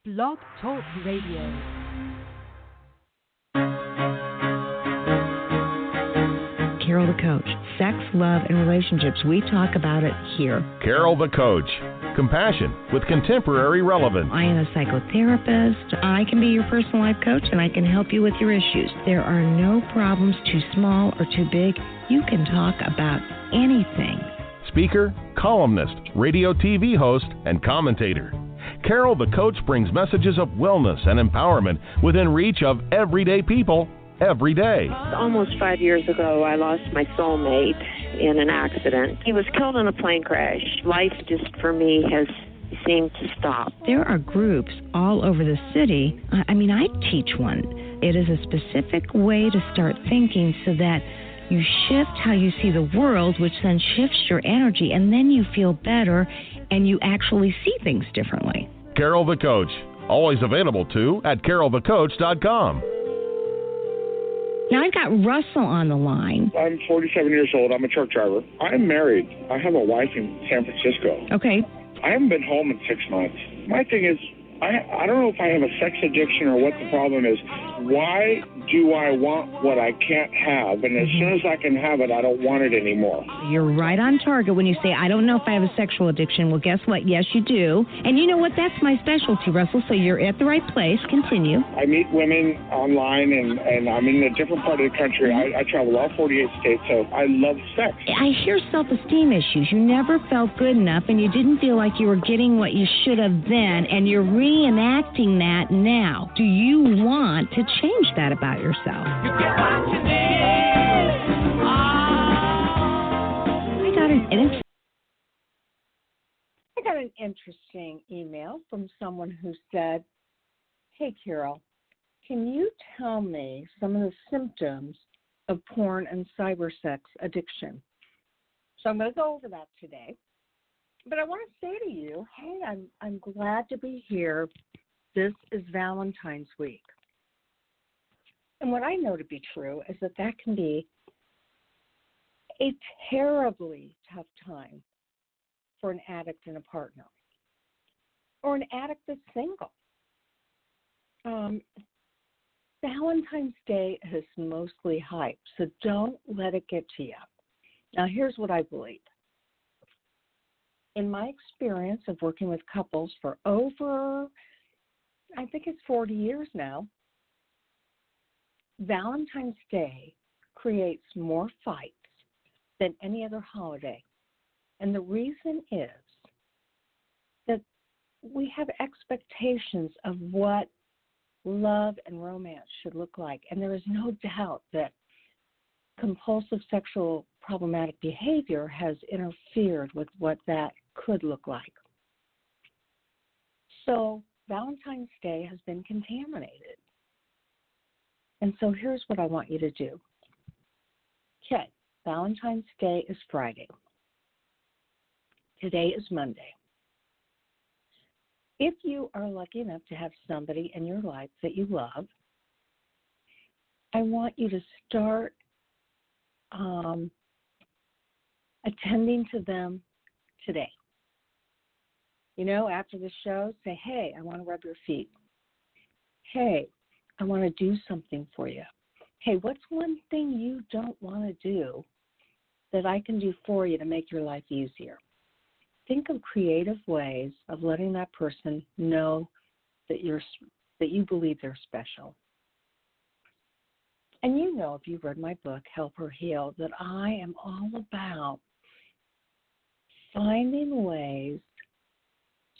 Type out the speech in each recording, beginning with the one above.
Blog Talk Radio. Carol the Coach. Sex, love, and relationships. We talk about it here. Carol the Coach. Compassion with contemporary relevance. I am a psychotherapist. I can be your personal life coach, and I can help you with your issues. There are no problems too small or too big. You can talk about anything. Speaker, columnist, radio TV host, and commentator. Carol the Coach brings messages of wellness and empowerment within reach of everyday people every day. Almost 5 years ago, I lost my soulmate in an accident. He was killed in a plane crash. Life just, for me, has seemed to stop. There are groups all over the city. I teach one. It is a specific way to start thinking so that you shift how you see the world, which then shifts your energy, and then you feel better and you actually see things differently. Carol the Coach. Always available, too, at carolthecoach.com. Now, I've got Russell on the line. I'm 47 years old. I'm a truck driver. I'm married. I have a wife in San Francisco. Okay. I haven't been home in 6 months. My thing is, I don't know if I have a sex addiction or what the problem is. Why do I want what I can't have? And as soon as I can have it, I don't want it anymore. You're right on target when you say, I don't know if I have a sexual addiction. Well, guess what? Yes, you do. And you know what? That's my specialty, Russell, so you're at the right place. Continue. I meet women online, and I'm in a different part of the country. I travel all 48 states, so I love sex. I hear self-esteem issues. You never felt good enough, and you didn't feel like you were getting what you should have then, and you're reenacting that now. Do you want to change that about yourself? You get what you need. I got an interesting email from someone who said, "Hey, Carol, can you tell me some of the symptoms of porn and cybersex addiction?" So I'm going to go over that today. But I want to say to you, hey, I'm glad to be here. This is Valentine's week. And what I know to be true is that can be a terribly tough time for an addict and a partner, or an addict that's single. Valentine's Day is mostly hype, so don't let it get to you. Now, here's what I believe. In my experience of working with couples for over, I think it's 40 years now, Valentine's Day creates more fights than any other holiday. And the reason is that we have expectations of what love and romance should look like. And there is no doubt that compulsive sexual problematic behavior has interfered with what that could look like. So Valentine's Day has been contaminated. And so here's what I want you to do. Okay, Valentine's Day is Friday. Today is Monday. If you are lucky enough to have somebody in your life that you love, I want you to start attending to them today. You know, after the show, say, hey, I want to rub your feet. Hey, I want to do something for you. Hey, what's one thing you don't want to do that I can do for you to make your life easier? Think of creative ways of letting that person know that you believe they're special. And you know, if you've read my book, Help Her Heal, that I am all about finding ways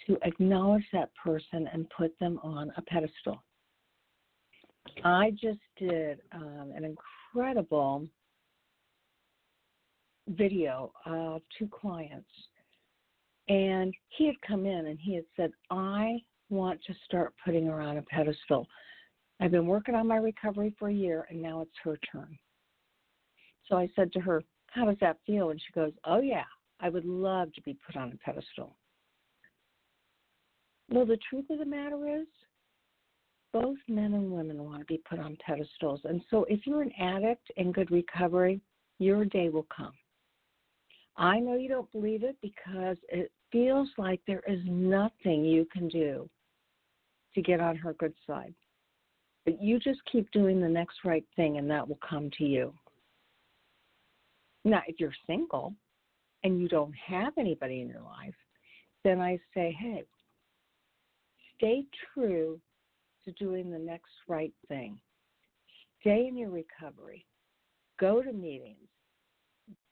to acknowledge that person and put them on a pedestal. I just did an incredible video of 2 clients. And he had come in and he had said, I want to start putting her on a pedestal. I've been working on my recovery for a year, and now it's her turn. So I said to her, how does that feel? And she goes, oh, yeah, I would love to be put on a pedestal. Well, the truth of the matter is, both men and women want to be put on pedestals. And so if you're an addict in good recovery, your day will come. I know you don't believe it because it feels like there is nothing you can do. to get on her good side. But you just keep doing the next right thing, and that will come to you. Now, if you're single and you don't have anybody in your life, then I say, hey, stay true to doing the next right thing. Stay in your recovery. Go to meetings.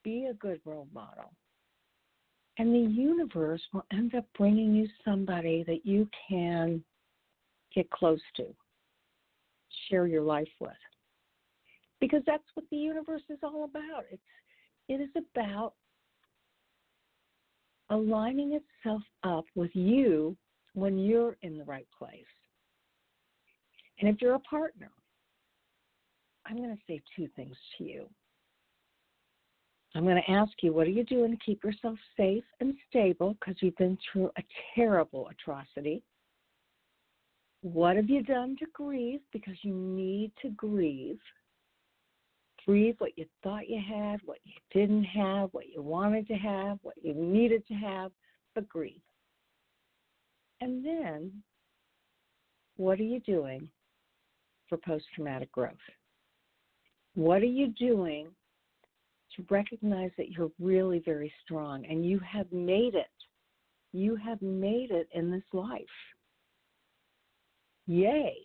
Be a good role model. And the universe will end up bringing you somebody that you can get close to, share your life with. Because that's what the universe is all about. It is about aligning itself up with you when you're in the right place. And if you're a partner, I'm going to say two things to you. I'm going to ask you, what are you doing to keep yourself safe and stable because you've been through a terrible atrocity? What have you done to grieve? Because you need to grieve. Grieve what you thought you had, what you didn't have, what you wanted to have, what you needed to have, but grieve. And then, what are you doing for post-traumatic growth? What are you doing to recognize that you're really very strong and you have made it? You have made it in this life. Yay.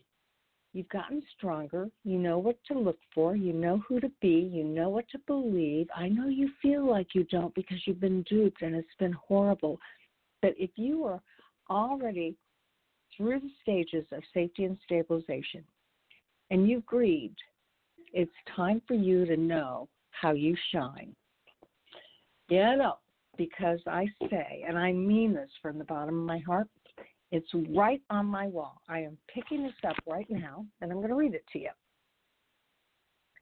You've gotten stronger. You know what to look for. You know who to be. You know what to believe. I know you feel like you don't because you've been duped and it's been horrible. But if you are already through the stages of safety and stabilization and you've grieved, it's time for you to know how you shine. Yeah, no, because I say, and I mean this from the bottom of my heart, it's right on my wall. I am picking this up right now, and I'm going to read it to you.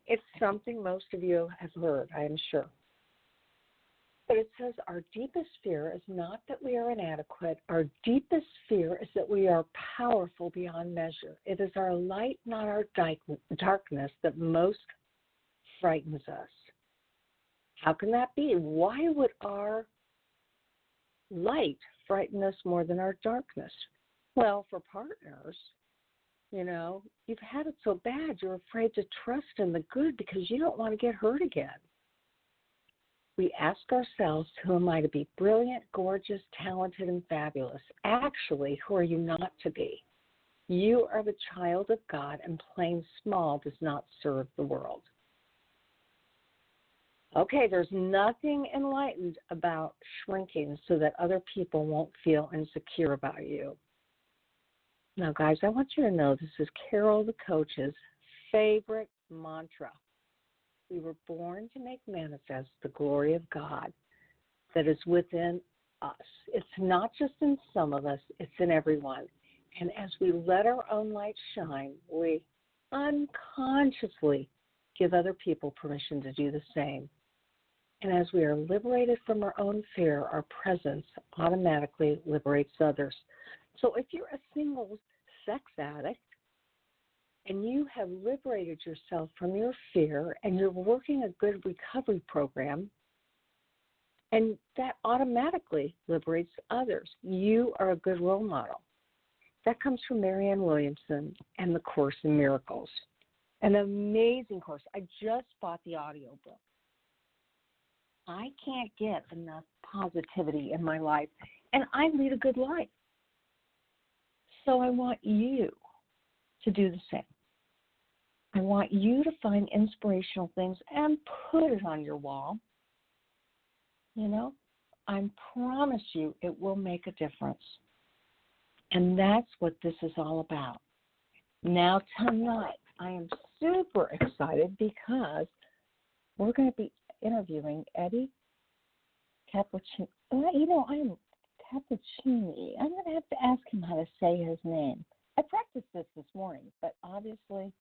It's something most of you have heard, I am sure. But it says, our deepest fear is not that we are inadequate. Our deepest fear is that we are powerful beyond measure. It is our light, not our darkness, that most frightens us. How can that be? Why would our light frighten us more than our darkness? Well, for partners, you've had it so bad you're afraid to trust in the good because you don't want to get hurt again. We ask ourselves, who am I to be? Brilliant, gorgeous, talented, and fabulous. Actually, who are you not to be? You are the child of God, and playing small does not serve the world. Okay, there's nothing enlightened about shrinking so that other people won't feel insecure about you. Now, guys, I want you to know this is Carol the Coach's favorite mantra. We were born to make manifest the glory of God that is within us. It's not just in some of us, it's in everyone. And as we let our own light shine, we unconsciously give other people permission to do the same. And as we are liberated from our own fear, our presence automatically liberates others. So if you're a single sex addict and you have liberated yourself from your fear and you're working a good recovery program, and that automatically liberates others, you are a good role model. That comes from Marianne Williamson and the Course in Miracles. An amazing course. I just bought the audiobook. I can't get enough positivity in my life, and I lead a good life. So I want you to do the same. I want you to find inspirational things and put it on your wall. I promise you it will make a difference. And that's what this is all about. Now tonight, I am super excited because we're going to be interviewing Eddie Capparucci. I'm Cappuccini. I'm going to have to ask him how to say his name. I practiced this morning, but obviously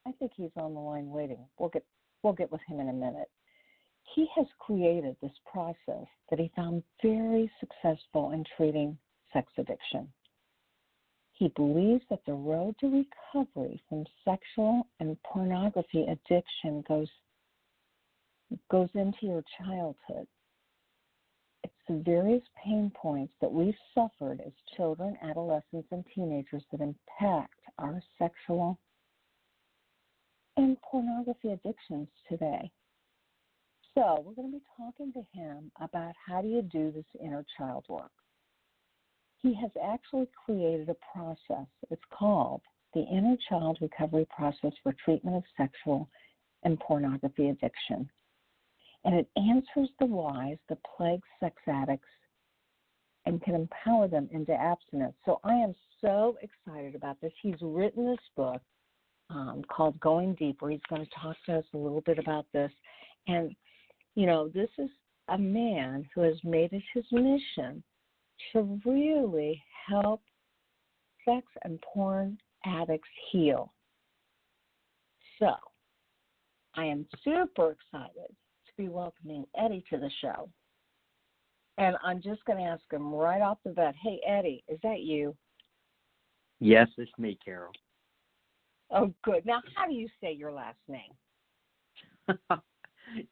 I think he's on the line waiting. We'll get with him in a minute. He has created this process that he found very successful in treating sex addiction. He believes that the road to recovery from sexual and pornography addiction goes into your childhood. It's the various pain points that we've suffered as children, adolescents, and teenagers that impact our sexual and pornography addictions today. So we're going to be talking to him about how do you do this inner child work. He has actually created a process. It's called the Inner Child Recovery Process for Treatment of Sexual and Pornography Addiction. And it answers the whys that plague sex addicts and can empower them into abstinence. So I am so excited about this. He's written this book called Going Deeper. He's going to talk to us a little bit about this. And, you know, this is a man who has made it his mission to really help sex and porn addicts heal. So I am super excited to be welcoming Eddie to the show. And I'm just going to ask him right off the bat, hey, Eddie, is that you? Yes, it's me, Carol. Oh, good. Now, how do you say your last name?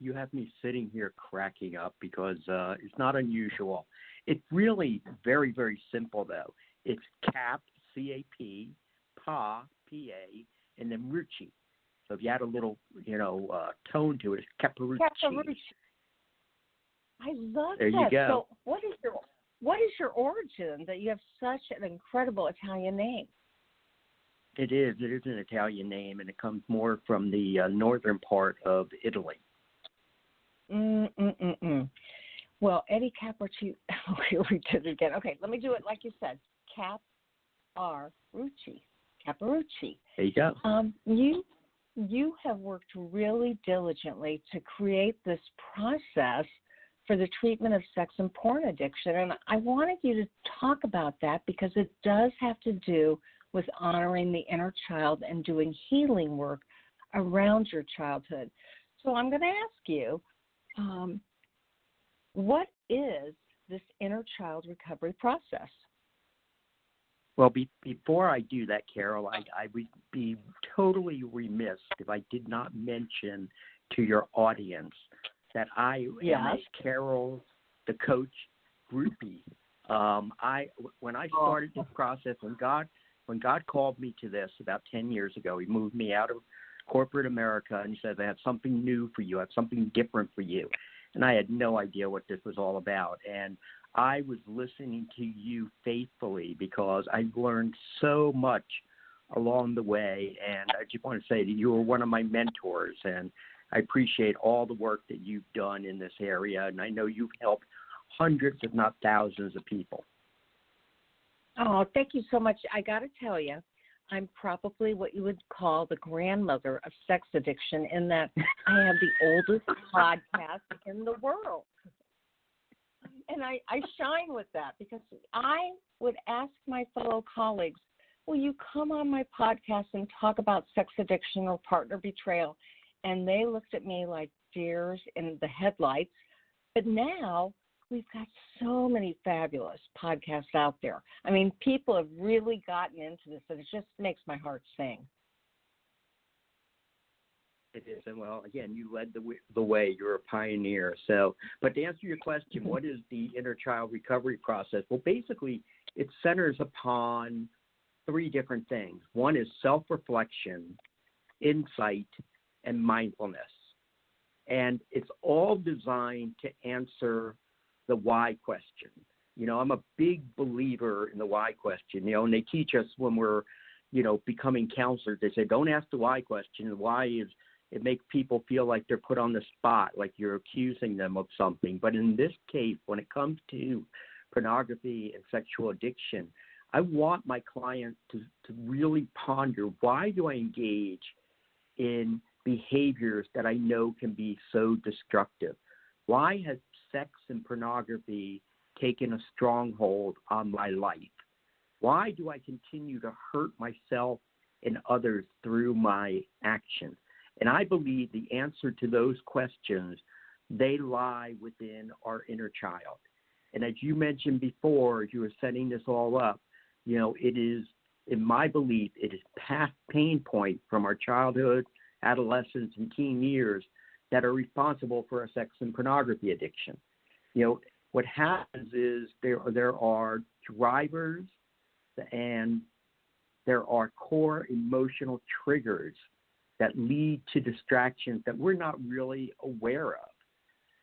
You have me sitting here cracking up because it's not unusual. It's really very, very simple, though. It's Cap, C-A-P, Pa, P-A, and then Rucci. So if you add a little, tone to it, it's Capparucci. Capparucci. I love there that. You go. So what is your origin that you have such an incredible Italian name? It is an Italian name, and it comes more from the northern part of Italy. Well, Eddie Capparucci, we did it again. Okay, let me do it like you said. Capparucci. There you go. You have worked really diligently to create this process for the treatment of sex and porn addiction, and I wanted you to talk about that because it does have to do with honoring the inner child and doing healing work around your childhood. So I'm going to ask you, what is this inner child recovery process? Well, before I do that, Carol, I would be totally remiss if I did not mention to your audience that I am Carol, the coach, groupie. When I started this process, when God called me to this about 10 years ago, he moved me out of corporate America and he said, I have something new for you. I have something different for you. And I had no idea what this was all about. And I was listening to you faithfully because I learned so much along the way. And I just want to say that you were one of my mentors. And I appreciate all the work that you've done in this area. And I know you've helped hundreds, if not thousands of people. Oh, thank you so much. I got to tell you, I'm probably what you would call the grandmother of sex addiction in that I have the oldest podcast in the world. And I shine with that because I would ask my fellow colleagues, will you come on my podcast and talk about sex addiction or partner betrayal? And they looked at me like deers in the headlights. But now we've got so many fabulous podcasts out there. I mean, people have really gotten into this, and it just makes my heart sing. It is, and well, again, you led the way. You're a pioneer. So, but to answer your question, what is the inner child recovery process? Well, basically, it centers upon three different things. One is self-reflection, insight, and mindfulness. And it's all designed to answer the why question. I'm a big believer in the why question, and they teach us when we're, becoming counselors, they say, don't ask the why question. The why is, it makes people feel like they're put on the spot, like you're accusing them of something. But in this case, when it comes to pornography and sexual addiction, I want my clients to really ponder, why do I engage in behaviors that I know can be so destructive? Why has sex and pornography taken a stronghold on my life? Why do I continue to hurt myself and others through my actions? And I believe the answer to those questions, they lie within our inner child. And as you mentioned before, as you were setting this all up, it is, in my belief, it is past pain point from our childhood, adolescence, and teen years that are responsible for our sex and pornography addiction. what happens is there are drivers and there are core emotional triggers that lead to distractions that we're not really aware of.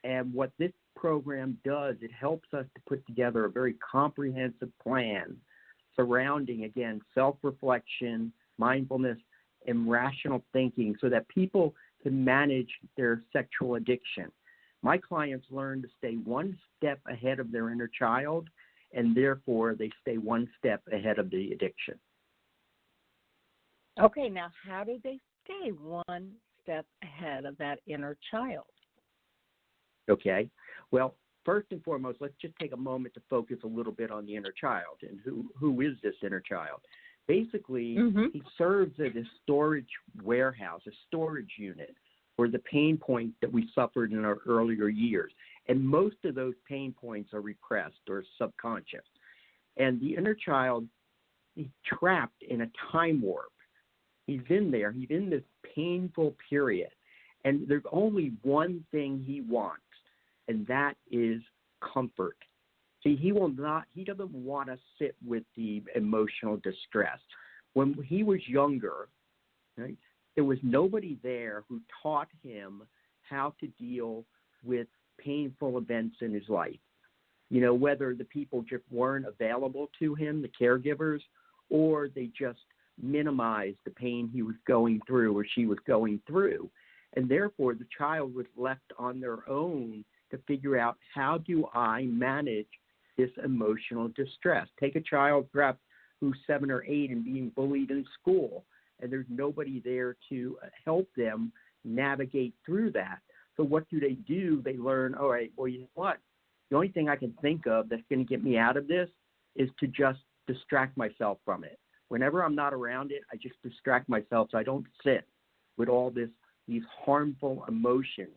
And what this program does, it helps us to put together a very comprehensive plan surrounding, again, self-reflection, mindfulness, and rational thinking so that people can manage their sexual addiction. My clients learn to stay one step ahead of their inner child, and therefore they stay one step ahead of the addiction. Okay, now how do they stay one step ahead of that inner child? Okay, well, first and foremost, let's just take a moment to focus a little bit on the inner child and who is this inner child. Basically, he serves as a storage warehouse, a storage unit for the pain points that we suffered in our earlier years. And most of those pain points are repressed or subconscious. And the inner child is trapped in a time warp. He's in there. He's in this painful period. And there's only one thing he wants, and that is comfort. See, he doesn't want to sit with the emotional distress. When he was younger, right, there was nobody there who taught him how to deal with painful events in his life. You know, whether the people just weren't available to him, the caregivers, or they just minimized the pain he was going through or she was going through. And therefore, the child was left on their own to figure out, how do I manage this emotional distress? Take a child perhaps who's 7 or 8 and being bullied in school, and there's nobody there to help them navigate through that. So what do? They learn, all right, well, you know what? The only thing I can think of that's going to get me out of this is to just distract myself from it. Whenever I'm not around it, I just distract myself so I don't sit with all these harmful emotions.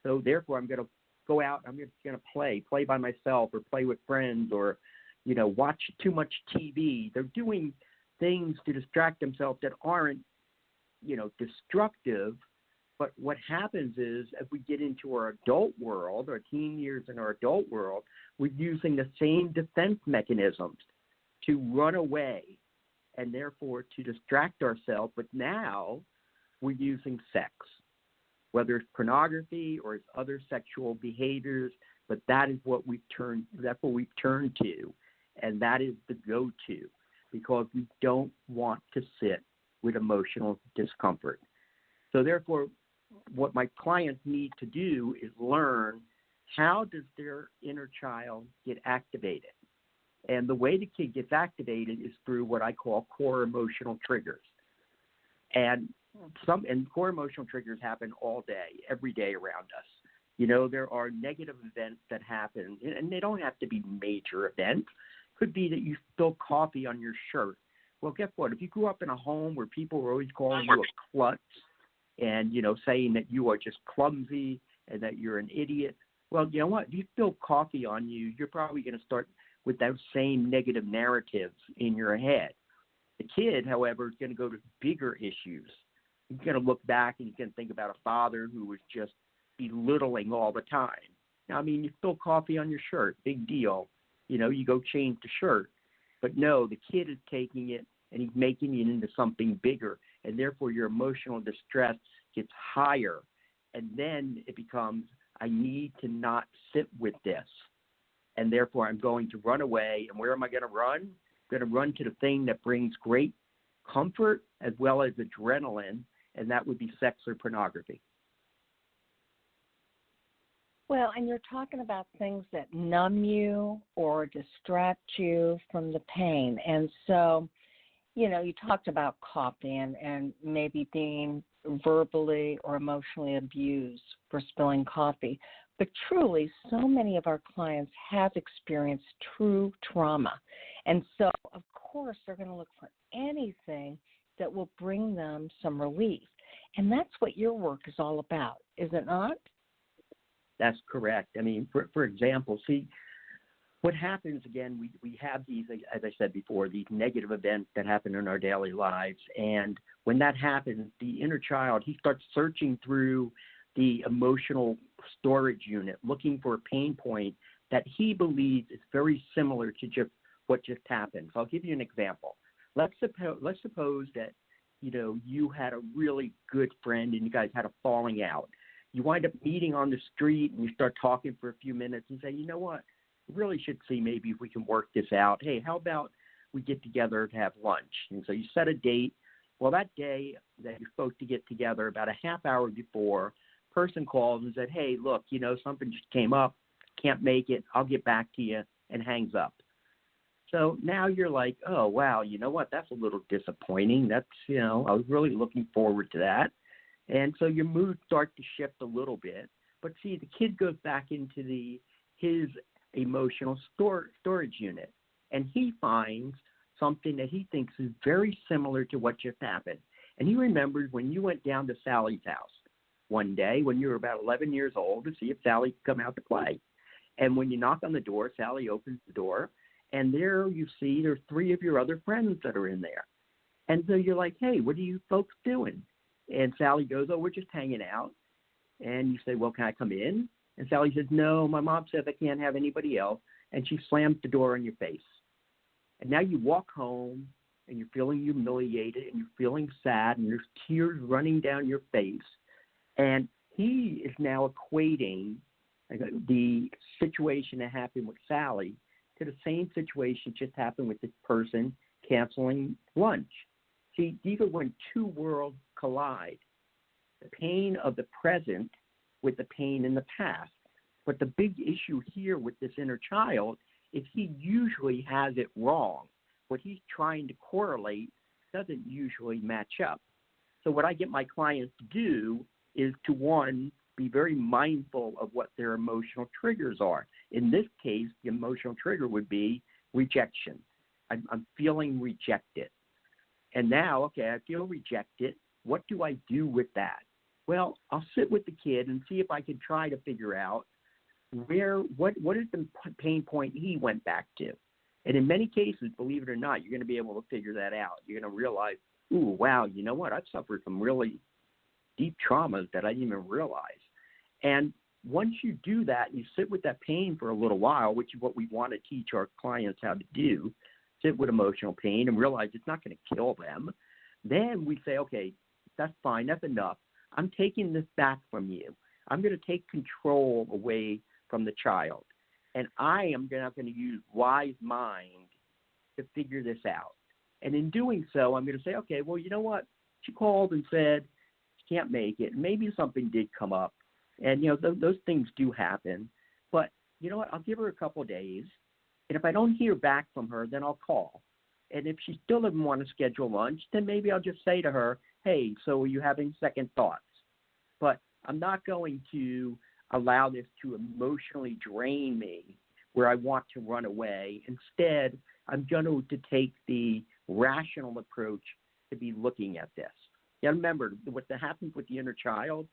So therefore, I'm going to go out, I'm just going to play by myself or play with friends or, you know, watch too much TV. They're doing things to distract themselves that aren't, you know, destructive. But what happens is, as we get into our adult world, our teen years in our adult world, we're using the same defense mechanisms to run away and therefore to distract ourselves. But now we're using sex, whether it's pornography or it's other sexual behaviors, but that's what we've turned to, and that is the go-to, because we don't want to sit with emotional discomfort. So therefore, what my clients need to do is learn, how does their inner child get activated? And the way the kid gets activated is through what I call core emotional triggers. And core emotional triggers happen all day, every day around us. You know, there are negative events that happen, and they don't have to be major events. Could be that you spill coffee on your shirt. Well, guess what? If you grew up in a home where people were always calling you a klutz and, you know, saying that you are just clumsy and that you're an idiot, well, you know what? If you spill coffee on you, you're probably going to start with those same negative narratives in your head. The kid, however, is going to go to bigger issues. He's going to look back and he's going to think about a father who was just belittling all the time. Now, I mean, you spill coffee on your shirt, big deal. You know, you go change the shirt. But no, the kid is taking it and he's making it into something bigger. And therefore, your emotional distress gets higher. And then it becomes, I need to not sit with this. And therefore, I'm going to run away. And where am I going to run? I'm going to run to the thing that brings great comfort as well as adrenaline, and that would be sex or pornography. Well, and you're talking about things that numb you or distract you from the pain. And so, you know, you talked about coffee and maybe being verbally or emotionally abused for spilling coffee. But truly, so many of our clients have experienced true trauma. And so, of course, they're going to look for anything that will bring them some relief. And that's what your work is all about, is it not? That's correct. I mean, for example, see, what happens, again, we have these, as I said before, these negative events that happen in our daily lives. And when that happens, the inner child, he starts searching through the emotional storage unit, looking for a pain point that he believes is very similar to just what just happened. So I'll give you an example. Let's suppose that, you had a really good friend and you guys had a falling out. You wind up meeting on the street and you start talking for a few minutes and say, you know what, we really should see maybe if we can work this out. Hey, how about we get together to have lunch? And so you set a date. Well, that day that you're supposed to get together, about a half hour before, person calls and said, hey, look, something just came up, can't make it, I'll get back to you, and hangs up. So now you're like, oh, wow, you know what, that's a little disappointing. That's, I was really looking forward to that. And so your mood starts to shift a little bit. But see, the kid goes back into his emotional storage unit, and he finds something that he thinks is very similar to what just happened. And he remembers when you went down to Sally's house one day when you were about 11 years old to see if Sally could come out to play. And when you knock on the door, Sally opens the door, and there you see there's 3 of your other friends that are in there. And so you're like, hey, what are you folks doing? And Sally goes, oh, we're just hanging out. And you say, well, can I come in? And Sally says, no, my mom says I can't have anybody else. And she slams the door in your face. And now you walk home, and you're feeling humiliated, and you're feeling sad, and there's tears running down your face. And he is now equating the situation that happened with Sally to the same situation just happened with this person canceling lunch. See, these are when 2 worlds collide. The pain of the present with the pain in the past. But the big issue here with this inner child is he usually has it wrong. What he's trying to correlate doesn't usually match up. So what I get my clients to do is to, 1, be very mindful of what their emotional triggers are. In this case, the emotional trigger would be rejection. I'm feeling rejected. And now, okay, I feel rejected. What do I do with that? Well, I'll sit with the kid and see if I can try to figure out what is the pain point he went back to. And in many cases, believe it or not, you're going to be able to figure that out. You're going to realize, ooh, wow, you know what? I've suffered some really deep traumas that I didn't even realize. And once you do that, and you sit with that pain for a little while, which is what we want to teach our clients how to do, sit with emotional pain and realize it's not going to kill them. Then we say, okay, that's fine, that's enough. I'm taking this back from you. I'm going to take control away from the child. And I am not going to use wise mind to figure this out. And in doing so, I'm going to say, okay, well, you know what? She called and said she can't make it. Maybe something did come up. And, those things do happen. But you know what? I'll give her a couple of days. And if I don't hear back from her, then I'll call. And if she still doesn't want to schedule lunch, then maybe I'll just say to her, hey, so are you having second thoughts? But I'm not going to allow this to emotionally drain me where I want to run away. Instead, I'm going to take the rational approach to be looking at this. Now, remember, what happens with the inner child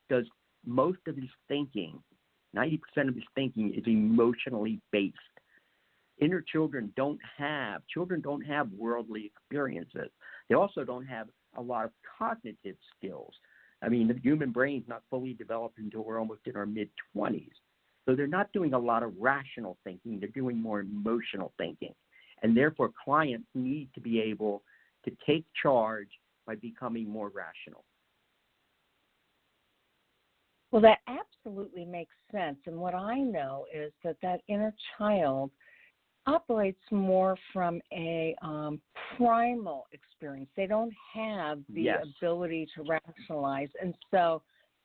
does most of his thinking. 90% of his thinking is emotionally based. Inner children don't have worldly experiences. They also don't have a lot of cognitive skills. I mean, the human brain's not fully developed until we're almost in our mid-20s. So they're not doing a lot of rational thinking. They're doing more emotional thinking. And therefore, clients need to be able to take charge by becoming more rational. Well, that absolutely makes sense. And what I know is that inner child operates more from a primal experience. They don't have the ability to rationalize. And so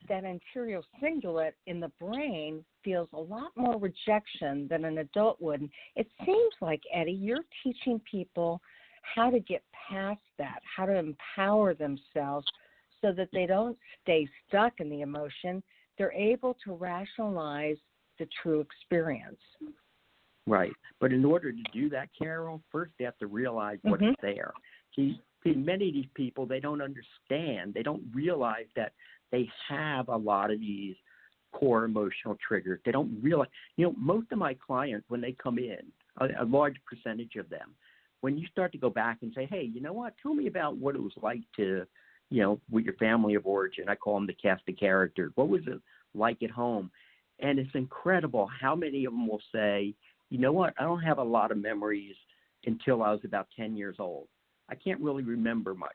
that anterior cingulate in the brain feels a lot more rejection than an adult would. And it seems like, Eddie, you're teaching people how to get past that, how to empower themselves so that they don't stay stuck in the emotion. They're able to rationalize the true experience. Right. But in order to do that, Carol, first they have to realize what's there. See, many of these people, they don't understand. They don't realize that they have a lot of these core emotional triggers. They don't realize, most of my clients, when they come in, a large percentage of them, when you start to go back and say, hey, you know what, tell me about what it was like to, with your family of origin. I call them the cast of characters. What was it like at home? And it's incredible how many of them will say, you know what, I don't have a lot of memories until I was about 10 years old. I can't really remember much.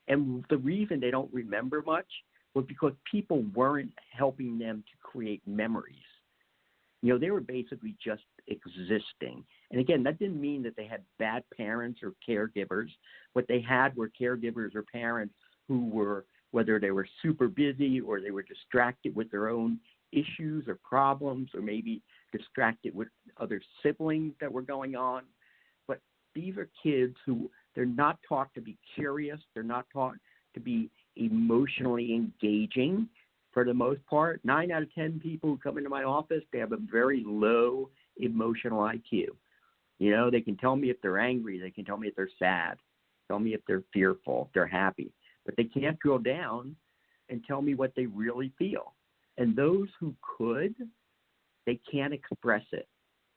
And the reason they don't remember much was because people weren't helping them to create memories. You know, they were basically just existing. And again, that didn't mean that they had bad parents or caregivers. What they had were caregivers or parents who were, whether they were super busy or they were distracted with their own issues or problems, or maybe distracted with other siblings that were going on. But these are kids who, they're not taught to be curious. They're not taught to be emotionally engaging for the most part. 9 out of 10 people who come into my office, they have a very low emotional IQ. You know, they can tell me if they're angry. They can tell me if they're sad. Tell me if they're fearful, if they're happy. But they can't drill down and tell me what they really feel. And those who could, they can't express it.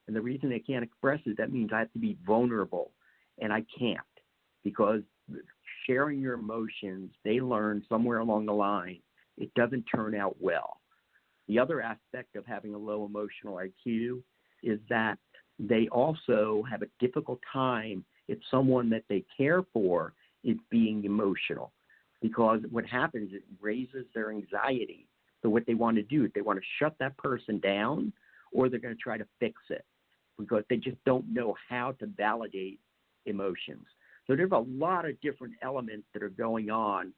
And the reason they can't express it, that means I have to be vulnerable. And I can't, because sharing your emotions, they learn somewhere along the line, it doesn't turn out well. The other aspect of having a low emotional IQ is that they also have a difficult time if someone that they care for is being emotional, because what happens is it raises their anxiety. So what they want to do is they want to shut that person down, or they're going to try to fix it, because they just don't know how to validate emotions. So there's a lot of different elements that are going on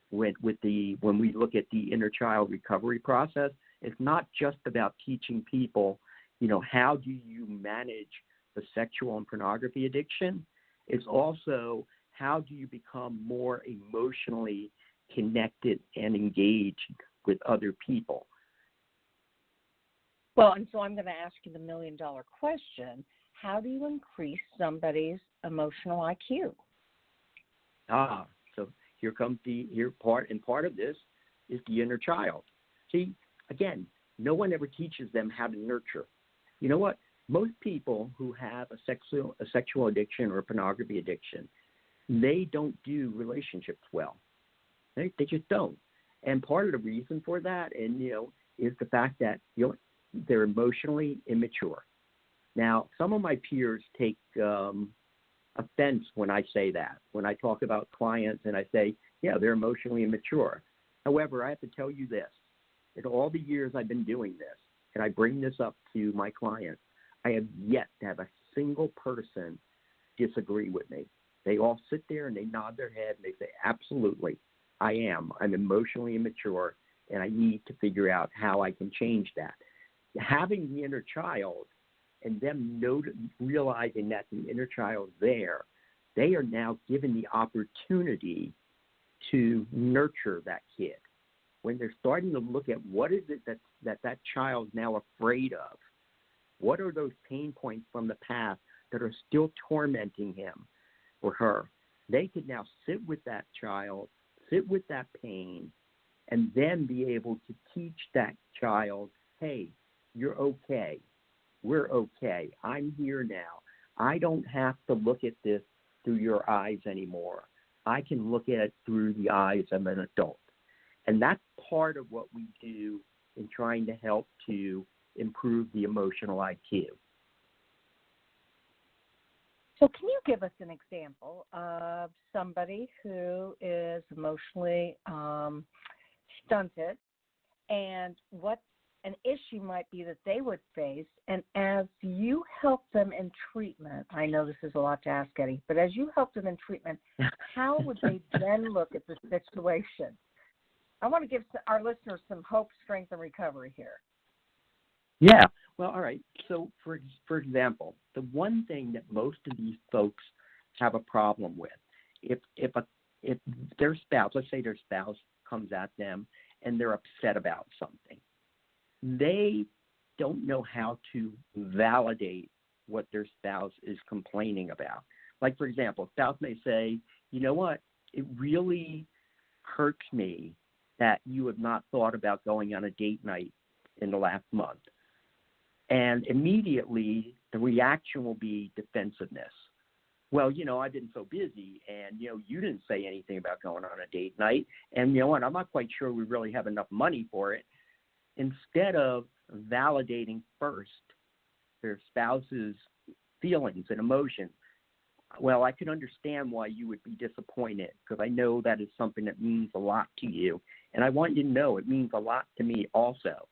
when we look at the inner child recovery process. It's not just about teaching people, you know, how do you manage the sexual and pornography addiction. It's also how do you become more emotionally connected and engaged with other people. Well, and so I'm going to ask you the $1 million question. How do you increase somebody's emotional IQ? So here comes part of this is the inner child. See, again, no one ever teaches them how to nurture. You know what? Most people who have a sexual addiction or a pornography addiction, they don't do relationships well. They just don't. And part of the reason for that, and is the fact that they're emotionally immature. Now, some of my peers take offense when I say that. When I talk about clients and I say, yeah, they're emotionally immature. However, I have to tell you this. In all the years I've been doing this, and I bring this up to my clients, I have yet to have a single person disagree with me. They all sit there and they nod their head and they say, absolutely, I am. I'm emotionally immature, and I need to figure out how I can change that. Having the inner child and them realizing that the inner child's there, they are now given the opportunity to nurture that kid. When they're starting to look at what is it that child's now afraid of, what are those pain points from the past that are still tormenting him or her, they can now sit with that child, sit with that pain, and then be able to teach that child, hey, you're okay. We're okay. I'm here now. I don't have to look at this through your eyes anymore. I can look at it through the eyes of an adult. And that's part of what we do in trying to help to improve the emotional IQ. So can you give us an example of somebody who is emotionally stunted and what an issue might be that they would face, and as you help them in treatment, I know this is a lot to ask, Eddie, but as you help them in treatment, how would they then look at the situation? I want to give our listeners some hope, strength, and recovery here. Yeah. Well, all right. So, for example, the one thing that most of these folks have a problem with, if their spouse, let's say their spouse comes at them and they're upset about something, they don't know how to validate what their spouse is complaining about. Like, for example, a spouse may say, you know what, it really hurts me that you have not thought about going on a date night in the last month. And immediately the reaction will be defensiveness. Well, I've been so busy, and, you didn't say anything about going on a date night. And you know what, I'm not quite sure we really have enough money for it. instead of validating first their spouse's feelings and emotions. Well, I can understand why you would be disappointed, because I know that is something that means a lot to you. And I want you to know it means a lot to me also.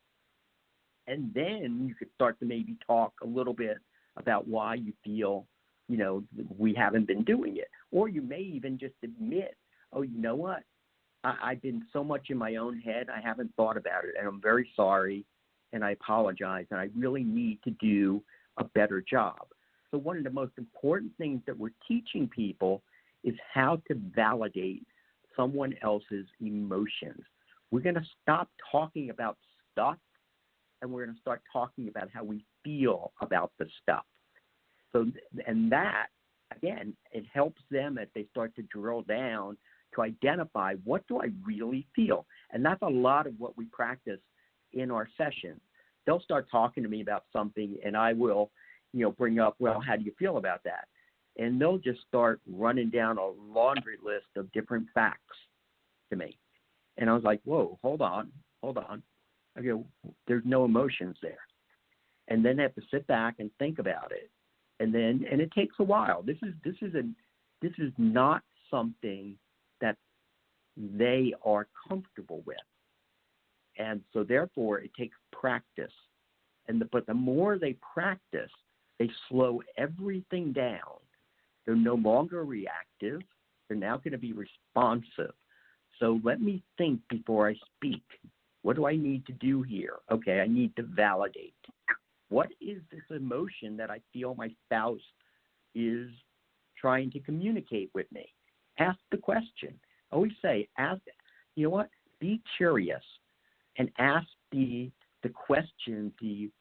And then you could start to maybe talk a little bit about why you feel, we haven't been doing it. Or you may even just admit, oh, you know what? I've been so much in my own head, I haven't thought about it. And I'm very sorry, and I apologize. And I really need to do a better job. So one of the most important things that we're teaching people is how to validate someone else's emotions. We're going to stop talking about stuff, and we're going to start talking about how we feel about the stuff. So, and that, again, it helps them as they start to drill down to identify, what do I really feel? And that's a lot of what we practice in our sessions. They'll start talking to me about something, and I will bring up, well, how do you feel about that? And they'll just start running down a laundry list of different facts to me. And I was like, whoa, hold on. I go, there's no emotions there. And then they have to sit back and think about it. And it takes a while. This is not something that they are comfortable with. And so therefore it takes practice. But the more they practice, they slow everything down. They're no longer reactive. They're now going to be responsive. So let me think before I speak. What do I need to do here? Okay, I need to validate. What is this emotion that I feel my spouse is trying to communicate with me? Ask the question. I always say, be curious and ask the questions, the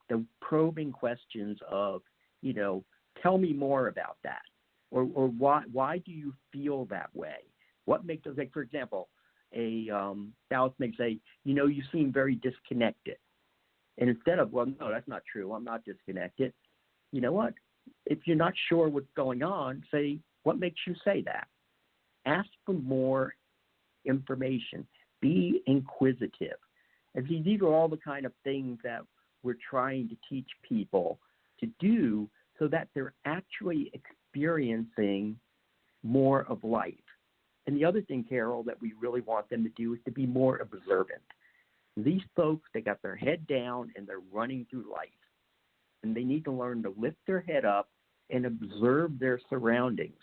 probing questions of, tell me more about that, or why do you feel that way? What makes, like, for example, a spouse may say, you seem very disconnected, and instead of, well, no, that's not true, I'm not disconnected. You know what? If you're not sure what's going on, say, what makes you say that? Ask for more information. Be inquisitive. And see, these are all the kind of things that we're trying to teach people to do so that they're actually experiencing more of life. And the other thing, Carol, that we really want them to do is to be more observant. These folks, they got their head down and they're running through life. And they need to learn to lift their head up and observe their surroundings.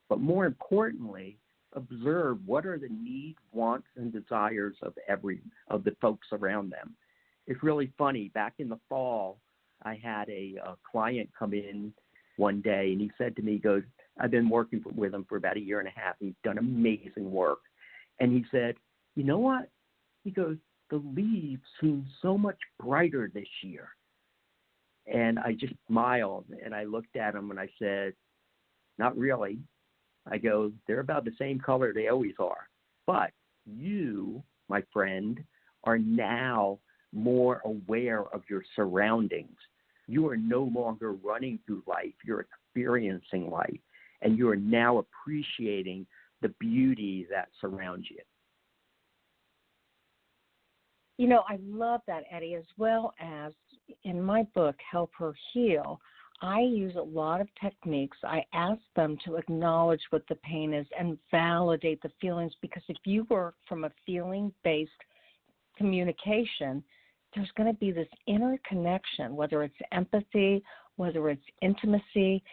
But more importantly, observe what are the needs, wants, and desires of the folks around them. It's really funny. Back in the fall, I had a client come in one day, and he said to me, he goes, I've been working with him for about 1.5 years. He's done amazing work. And he said, you know what? He goes, the leaves seem so much brighter this year. And I just smiled, and I looked at him, and I said, not really. I go, they're about the same color they always are. But you, my friend, are now more aware of your surroundings. You are no longer running through life. You're experiencing life. And you are now appreciating the beauty that surrounds you. I love that, Eddie, as well as in my book, Help Her Heal, I use a lot of techniques. I ask them to acknowledge what the pain is and validate the feelings, because if you work from a feeling-based communication, there's going to be this inner connection, whether it's empathy, whether it's intimacy,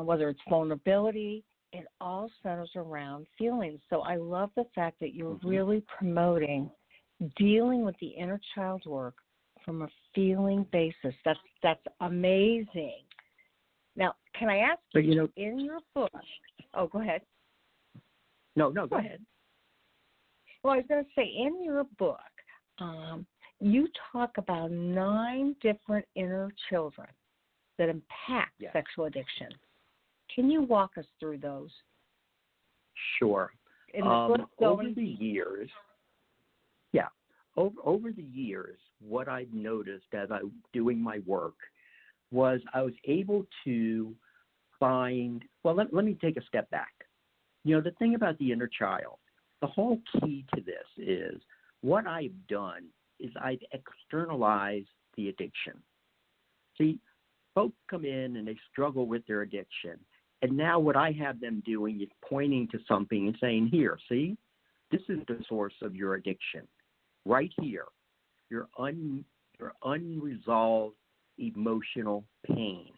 whether it's vulnerability. It all centers around feelings. So I love the fact that you're really promoting dealing with the inner child work from a feeling basis. That's amazing. Now, can I ask you, in your book, go ahead. No, go ahead. Well, I was going to say, in your book, you talk about 9 different inner children that impact sexual addiction. Can you walk us through those? Sure. In the book, over the years, what I've noticed as I'm doing my work was I was able to find, let me take a step back. The thing about the inner child, the whole key to this is what I've done is I've externalized the addiction. See, folks come in and they struggle with their addiction. And now what I have them doing is pointing to something and saying, here, see, this is the source of your addiction. Right here, your unresolved emotional pain.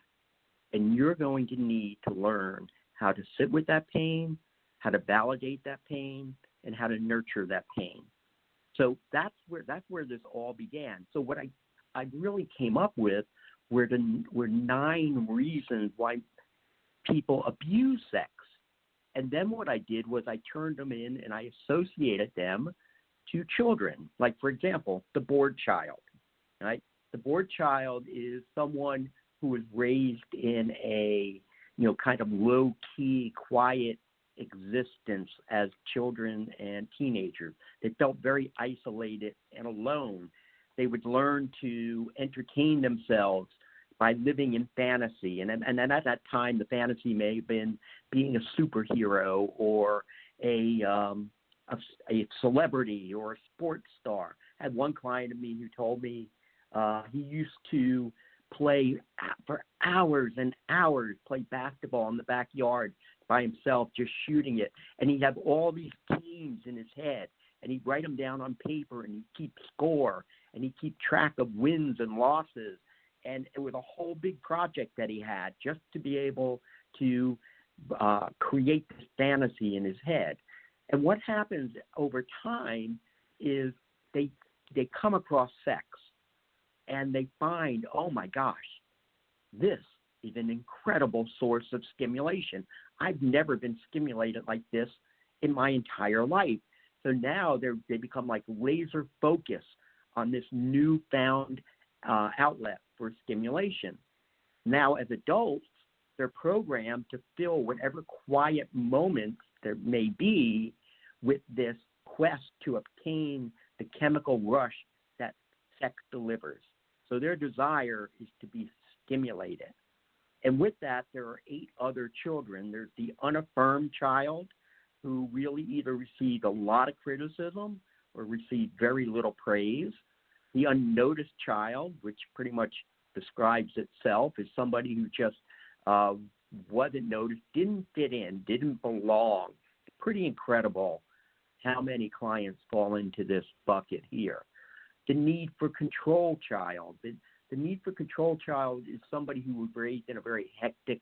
And you're going to need to learn how to sit with that pain, how to validate that pain, and how to nurture that pain. So that's where this all began. So what I really came up with were 9 reasons why people abuse sex. And then what I did was I turned them in and I associated them to children. Like, for example, the bored child, right? The bored child is someone who was raised in a, kind of low-key, quiet existence as children and teenagers. They felt very isolated and alone. They would learn to entertain themselves by living in fantasy. And then at that time, the fantasy may have been being a superhero or a celebrity or a sports star. I had one client of me who told me he used to play for hours and hours, play basketball in the backyard by himself, just shooting it. And he'd have all these teams in his head, and he'd write them down on paper, and he'd keep score, and he'd keep track of wins and losses. And it was a whole big project that he had just to be able to create this fantasy in his head. And what happens over time is they come across sex, and they find, oh my gosh, this is an incredible source of stimulation. I've never been stimulated like this in my entire life. So now they become like laser focused on this newfound outlet for stimulation. Now, as adults, they're programmed to fill whatever quiet moments there may be with this quest to obtain the chemical rush that sex delivers. So their desire is to be stimulated. And with that, there are 8 other children. There's the unaffirmed child, who really either received a lot of criticism or received very little praise. The unnoticed child, which pretty much describes itself as somebody who just wasn't noticed, didn't fit in, didn't belong. Pretty incredible how many clients fall into this bucket here. The need for control child. The need for control child is somebody who was raised in a very hectic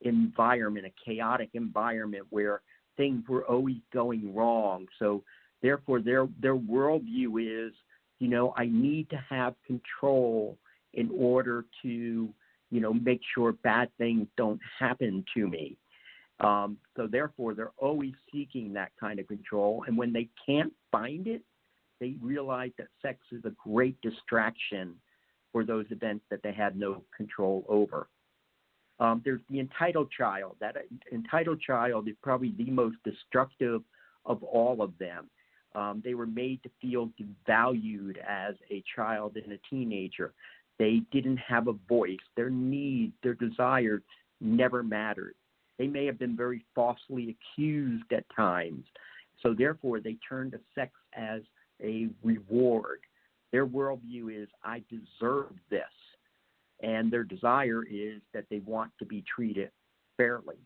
environment, a chaotic environment where things were always going wrong. So therefore, their worldview is, I need to have control in order to, make sure bad things don't happen to me. So therefore, they're always seeking that kind of control. And when they can't find it, they realize that sex is a great distraction for those events that they had no control over. There's the entitled child. That entitled child is probably the most destructive of all of them. They were made to feel devalued as a child and a teenager. They didn't have a voice. Their needs, their desires never mattered. They may have been very falsely accused at times. So therefore, they turn to sex as a reward. Their worldview is, I deserve this. And their desire is that they want to be treated fairly.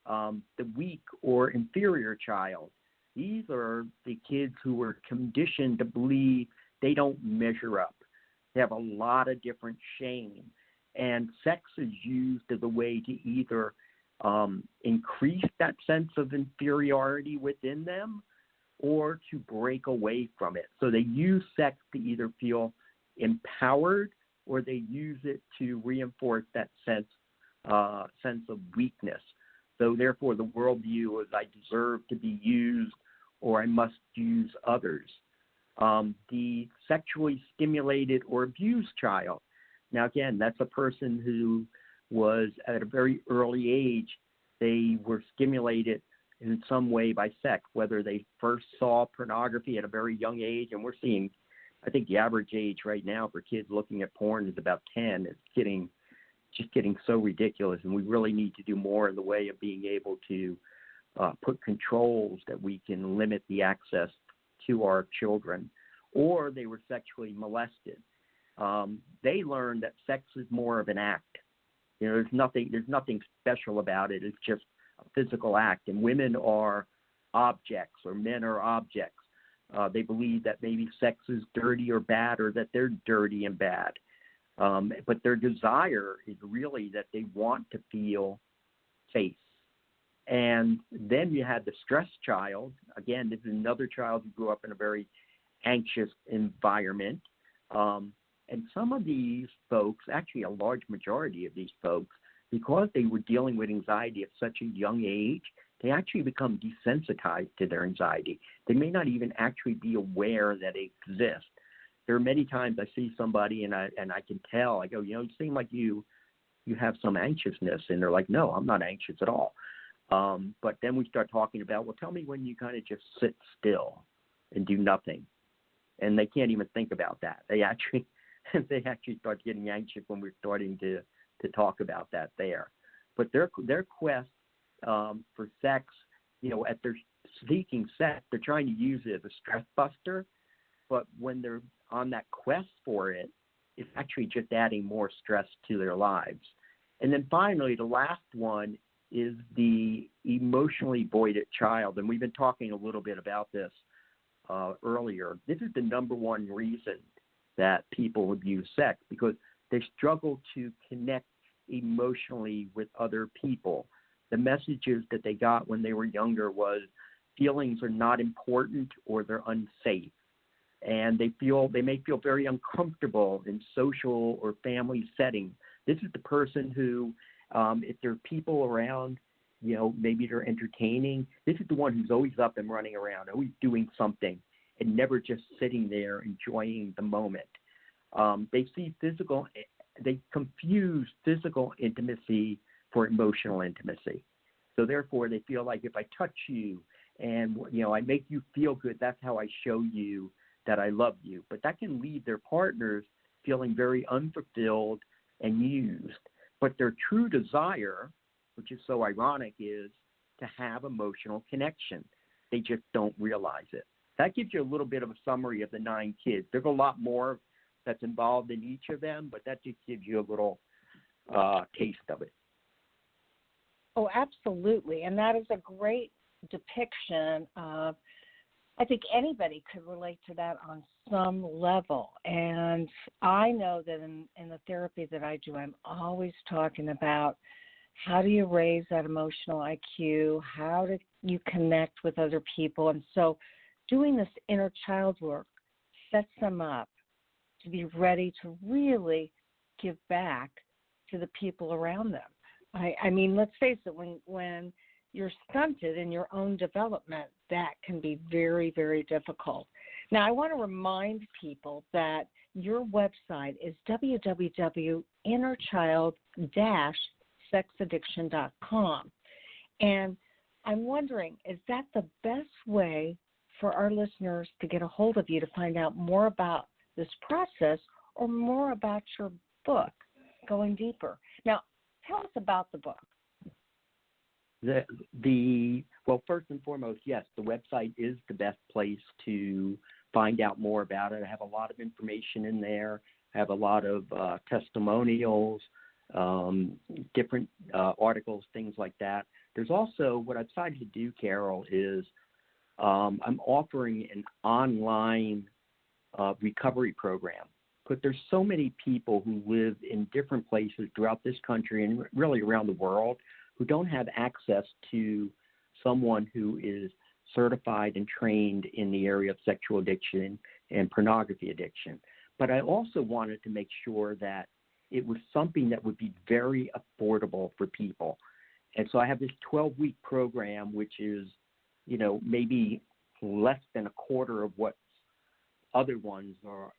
The weak or inferior child. These are the kids who were conditioned to believe they don't measure up. They have a lot of different shame. And sex is used as a way to either increase that sense of inferiority within them or to break away from it. So they use sex to either feel empowered or they use it to reinforce that sense of weakness. So therefore, the worldview is I deserve to be used or I must use others. The sexually stimulated or abused child. Now, again, that's a person who was at a very early age, they were stimulated in some way by sex, whether they first saw pornography at a very young age, and we're seeing, I think the average age right now for kids looking at porn is about 10. It's getting so ridiculous, and we really need to do more in the way of being able to put controls that we can limit the access to our children. or they were sexually molested. They learned that sex is more of an act. There's nothing special about it. It's just a physical act. And women are objects, or men are objects. They believe that maybe sex is dirty or bad, or that they're dirty and bad. But their desire is really that they want to feel safe. And then you had the stressed child. Again, this is another child who grew up in a very anxious environment. And some of these folks, actually a large majority of these folks, because they were dealing with anxiety at such a young age, they actually become desensitized to their anxiety. They may not even actually be aware that it exists. There are many times I see somebody and I can tell, I go, you seem like you have some anxiousness. And they're like, no, I'm not anxious at all. But then we start talking about, well, tell me when you kind of just sit still and do nothing. And they can't even think about that. They actually start getting anxious when we're starting to talk about that there. But their quest for sex, at their seeking sex, they're trying to use it as a stress buster. But when they're on that quest for it, it's actually just adding more stress to their lives. And then finally, the last one is the emotionally voided child. And we've been talking a little bit about this earlier. This is the number one reason that people abuse sex, because they struggle to connect emotionally with other people. The messages that they got when they were younger was feelings are not important or they're unsafe. And they may feel very uncomfortable in social or family settings. This is the person who, if there are people around, maybe they're entertaining, this is the one who's always up and running around, always doing something, and never just sitting there enjoying the moment. They confuse physical intimacy for emotional intimacy. So therefore, they feel like if I touch you and, I make you feel good, that's how I show you that I love you. But that can leave their partners feeling very unfulfilled and used. But their true desire, which is so ironic, is to have emotional connection. They just don't realize it. That gives you a little bit of a summary of the 9 kids. There's a lot more that's involved in each of them, but that just gives you a little taste of it. Oh, absolutely. And that is a great depiction of, I think anybody could relate to that on some level. And I know that in the therapy that I do, I'm always talking about how do you raise that emotional IQ? How do you connect with other people? And so doing this inner child work sets them up to be ready to really give back to the people around them. I mean, let's face it, when you're stunted in your own development, that can be very, very difficult. Now, I want to remind people that your website is www.innerchild-sexaddiction.com. And I'm wondering, is that the best way for our listeners to get a hold of you to find out more about this process or more about your book, Going Deeper? Now, tell us about the book. Well, first and foremost, yes, the website is the best place to find out more about it. I have a lot of information in there. I have a lot of testimonials, different articles, things like that. There's also, what I've decided to do, Carol, is I'm offering an online recovery program. But there's so many people who live in different places throughout this country and really around the world who don't have access to someone who is certified and trained in the area of sexual addiction and pornography addiction. But I also wanted to make sure that it was something that would be very affordable for people. And so I have this 12-week program, which is, maybe less than a quarter of what other ones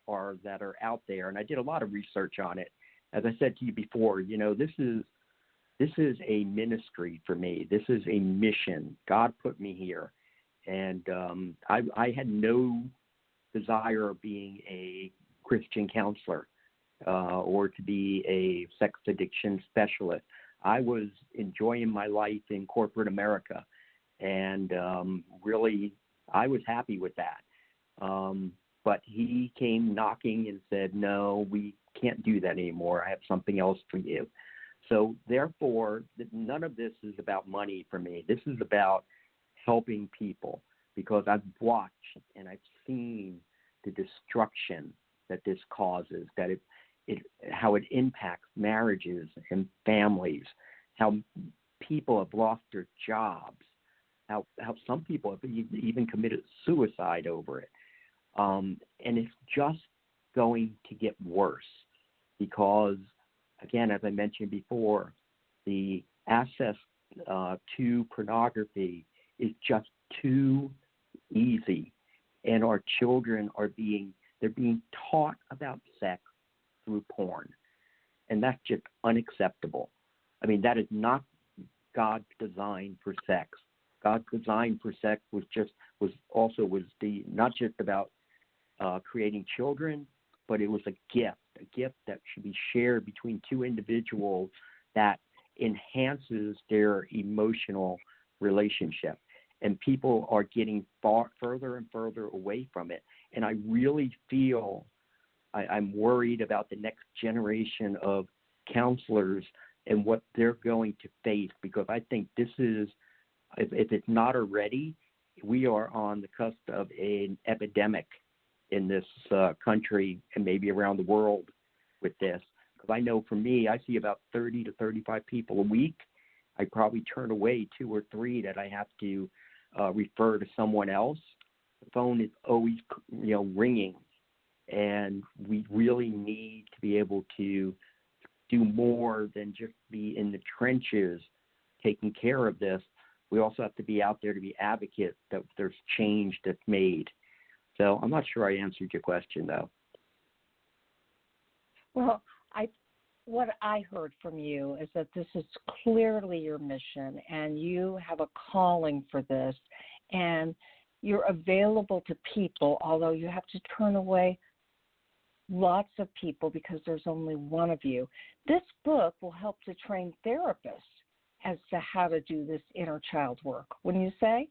are that are out there. And I did a lot of research on it. As I said to you before, this is a ministry for me. This is a mission. God put me here. And I had no desire of being a Christian counselor or to be a sex addiction specialist. I was enjoying my life in corporate America. And really, I was happy with that. but he came knocking and said, no, we can't do that anymore. I have something else for you. So therefore, none of this is about money for me. This is about helping people, because I've watched and I've seen the destruction that this causes, that how it impacts marriages and families, how people have lost their jobs, how some people have even committed suicide over it. And it's just going to get worse because, again, as I mentioned before, the access to pornography is just too easy, and our children are being taught about sex through porn, and that's just unacceptable. I mean, that is not God's design for sex. God's design for sex was not just about creating children, but it was a gift that should be shared between two individuals that enhances their emotional relationship. And people are getting further and further away from it. And I really feel I'm worried about the next generation of counselors and what they're going to face, because I think this is, if it's not already, we are on the cusp of an epidemic in this country and maybe around the world with this. Because I know for me, I see about 30 to 35 people a week. I probably turn away 2 or 3 that I have to refer to someone else. The phone is always, ringing, and we really need to be able to do more than just be in the trenches taking care of this. We also have to be out there to be advocates that there's change that's made. So I'm not sure I answered your question, though. Well, what I heard from you is that this is clearly your mission, and you have a calling for this, and you're available to people, although you have to turn away lots of people because there's only one of you. This book will help to train therapists as to how to do this inner child work, wouldn't you say?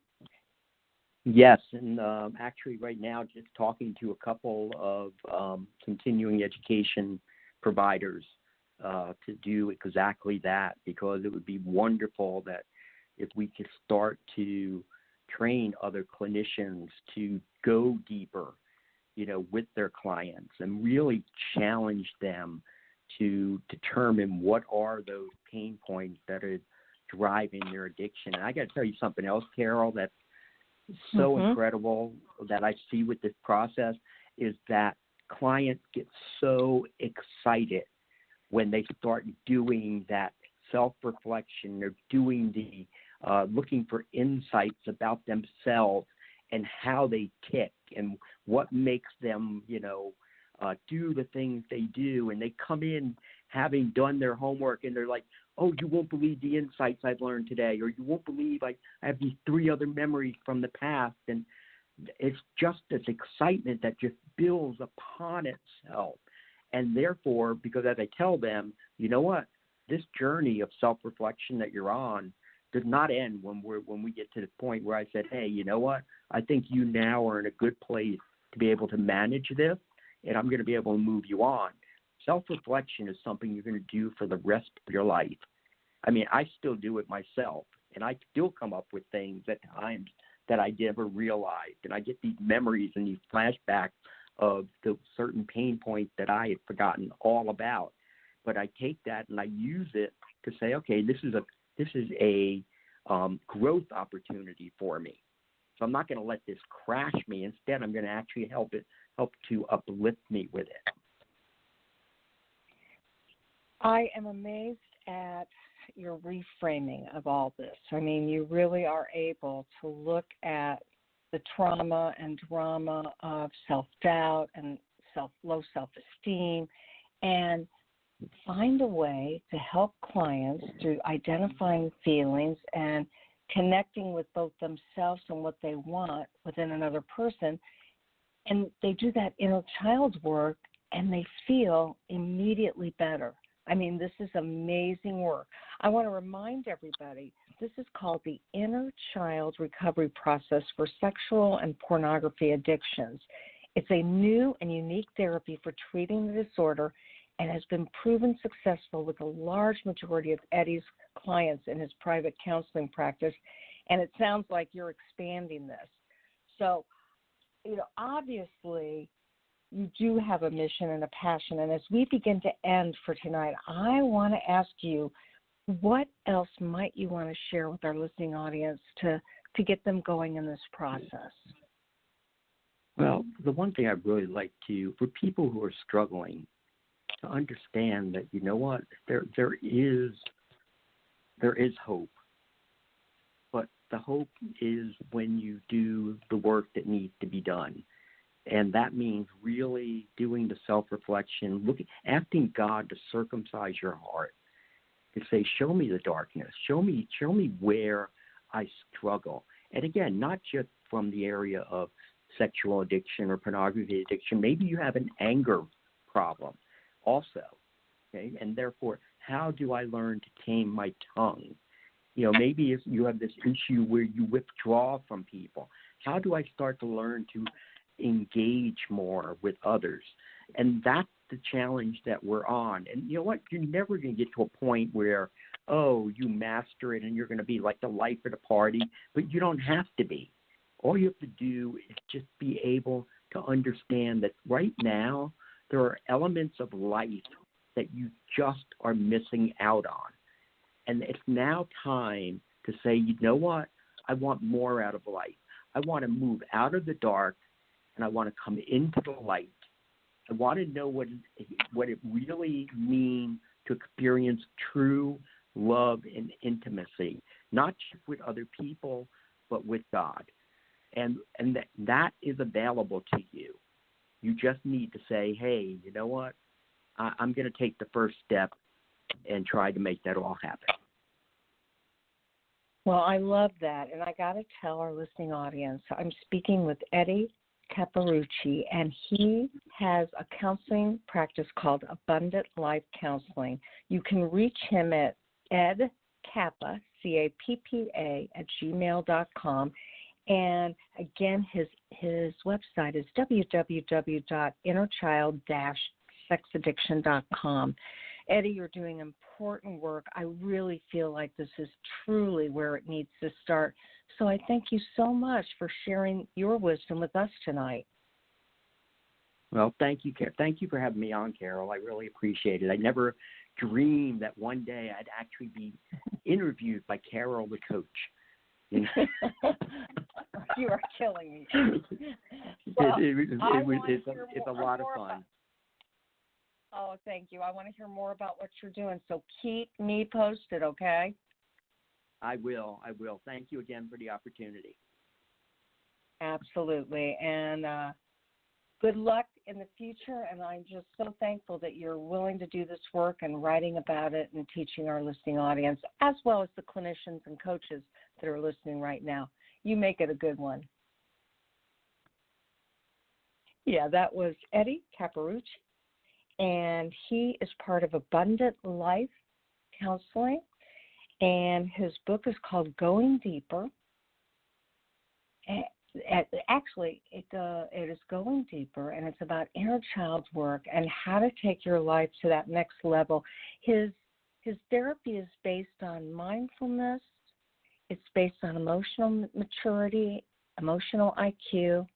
Yes, and actually right now just talking to a couple of continuing education providers to do exactly that, because it would be wonderful that if we could start to train other clinicians to go deeper, with their clients and really challenge them to determine what are those pain points that are driving their addiction. And I got to tell you something else, Carol, that's so incredible that I see with this process is that clients get so excited when they start doing that self-reflection. They're doing the looking for insights about themselves and how they tick and what makes them, do the things they do. And they come in having done their homework, and they're like, oh, you won't believe the insights I've learned today, or you won't believe I have these 3 other memories from the past. And it's just this excitement that just builds upon itself. And therefore, because as I tell them, you know what, this journey of self-reflection that you're on does not end when we get to the point where I said, hey, you know what, I think you now are in a good place to be able to manage this, and I'm going to be able to move you on. Self-reflection is something you're going to do for the rest of your life. I mean, I still do it myself, and I still come up with things at times that I never realized, and I get these memories and these flashbacks of the certain pain points that I had forgotten all about. But I take that and I use it to say, okay, this is a growth opportunity for me. So I'm not going to let this crash me. Instead, I'm going to actually help to uplift me with it. I am amazed at your reframing of all this. I mean, you really are able to look at the trauma and drama of self-doubt and low self-esteem and find a way to help clients through identifying feelings and connecting with both themselves and what they want within another person. And they do that inner child work, and they feel immediately better. I mean, this is amazing work. I want to remind everybody, this is called the Inner Child Recovery Process for Sexual and Pornography Addictions. It's a new and unique therapy for treating the disorder and has been proven successful with a large majority of Eddie's clients in his private counseling practice, and it sounds like you're expanding this. So, obviously you do have a mission and a passion, and as we begin to end for tonight, I want to ask you, what else might you want to share with our listening audience to get them going in this process? Well, the one thing I'd really like for people who are struggling, to understand that, you know what, there is hope. But the hope is when you do the work that needs to be done. And that means really doing the self-reflection, asking God to circumcise your heart, to say, show me the darkness, show me where I struggle. And again, not just from the area of sexual addiction or pornography addiction. Maybe you have an anger problem also, okay? And therefore, how do I learn to tame my tongue? Maybe if you have this issue where you withdraw from people, how do I start to learn to engage more with others? And that's the challenge that we're on. And you know what? You're never going to get to a point where, you master it and you're going to be like the life of the party, but you don't have to be. All you have to do is just be able to understand that right now there are elements of life that you just are missing out on. And it's now time to say, you know what? I want more out of life. I want to move out of the dark and I want to come into the light. I want to know what it really means to experience true love and intimacy, not just with other people, but with God. And that is available to you. You just need to say, hey, you know what? I'm going to take the first step and try to make that all happen. Well, I love that. And I got to tell our listening audience, I'm speaking with Eddie Capparucci, and he has a counseling practice called Abundant Life Counseling. You can reach him at edcappa, CAPPA, @gmail.com. And again, his website is www.innerchild-sexaddiction.com. Eddie, you're doing important work. I really feel like this is truly where it needs to start. So I thank you so much for sharing your wisdom with us tonight. Well, thank you. Thank you for having me on, Carol. I really appreciate it. I never dreamed that one day I'd actually be interviewed by Carol, the coach. You are killing me. It's a lot of fun. Oh, thank you. I want to hear more about what you're doing. So keep me posted, okay? I will. Thank you again for the opportunity. Absolutely. And good luck in the future. And I'm just so thankful that you're willing to do this work and writing about it and teaching our listening audience, as well as the clinicians and coaches that are listening right now. You make it a good one. Yeah, that was Eddie Capparucci, and he is part of Abundant Life Counseling, and his book is called Going Deeper. Actually, it is Going Deeper, and it's about inner child work and how to take your life to that next level. His therapy is based on mindfulness. It's based on emotional maturity, emotional IQ,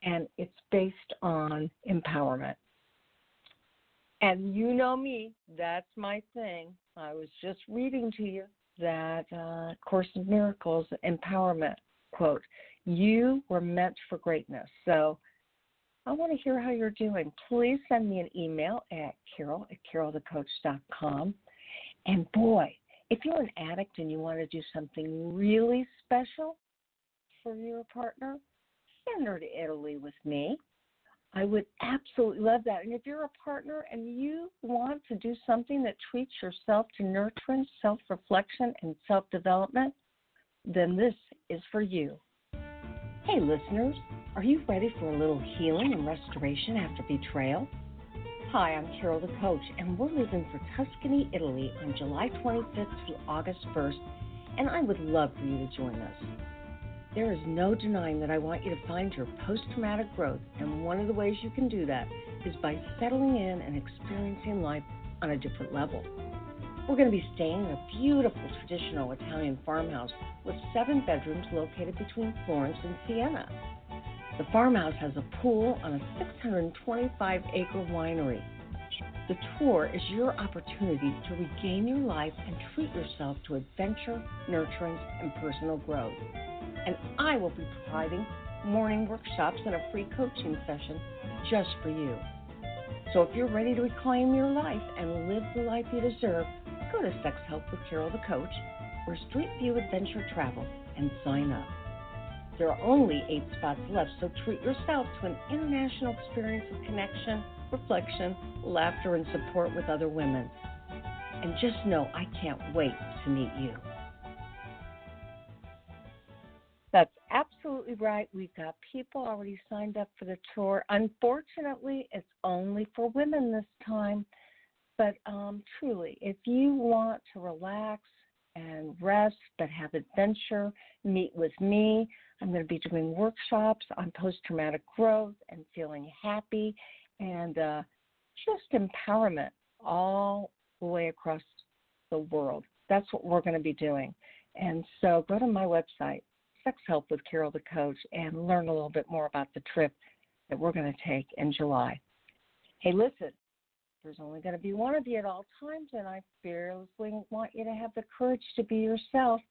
and it's based on empowerment. And you know me, that's my thing. I was just reading to you that Course in Miracles empowerment quote, you were meant for greatness. So I want to hear how you're doing. Please send me an email at carol@carolthecoach.com. And boy, if you're an addict and you want to do something really special for your partner, send her to Italy with me. I would absolutely love that. And if you're a partner and you want to do something that treats yourself to nurturing, self-reflection, and self-development, then this is for you. Hey, listeners, are you ready for a little healing and restoration after betrayal? Hi, I'm Carol the Coach, and we're leaving for Tuscany, Italy on July 25th through August 1st, and I would love for you to join us. There is no denying that I want you to find your post-traumatic growth, and one of the ways you can do that is by settling in and experiencing life on a different level. We're going to be staying in a beautiful traditional Italian farmhouse with 7 bedrooms located between Florence and Siena. The farmhouse has a pool on a 625-acre winery. The tour is your opportunity to regain your life and treat yourself to adventure, nurturing, and personal growth. And I will be providing morning workshops and a free coaching session just for you. So if you're ready to reclaim your life and live the life you deserve, go to Sex Help with Carol the Coach or Street View Adventure Travel and sign up. There are only 8 spots left, so treat yourself to an international experience of connection, reflection, laughter, and support with other women. And just know I can't wait to meet you. That's absolutely right. We've got people already signed up for the tour. Unfortunately, it's only for women this time. But truly, if you want to relax and rest but have adventure, meet with me. I'm going to be doing workshops on post-traumatic growth and feeling happy and just empowerment all the way across the world. That's what we're going to be doing. And so go to my website, Sex Help with Carol the Coach, and learn a little bit more about the trip that we're going to take in July. Hey, listen. There's only going to be one of you at all times, and I fearlessly want you to have the courage to be yourself.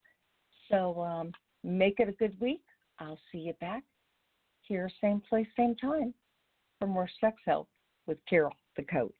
So make it a good week. I'll see you back here, same place, same time, for more Sex Help with Carol, the Coach.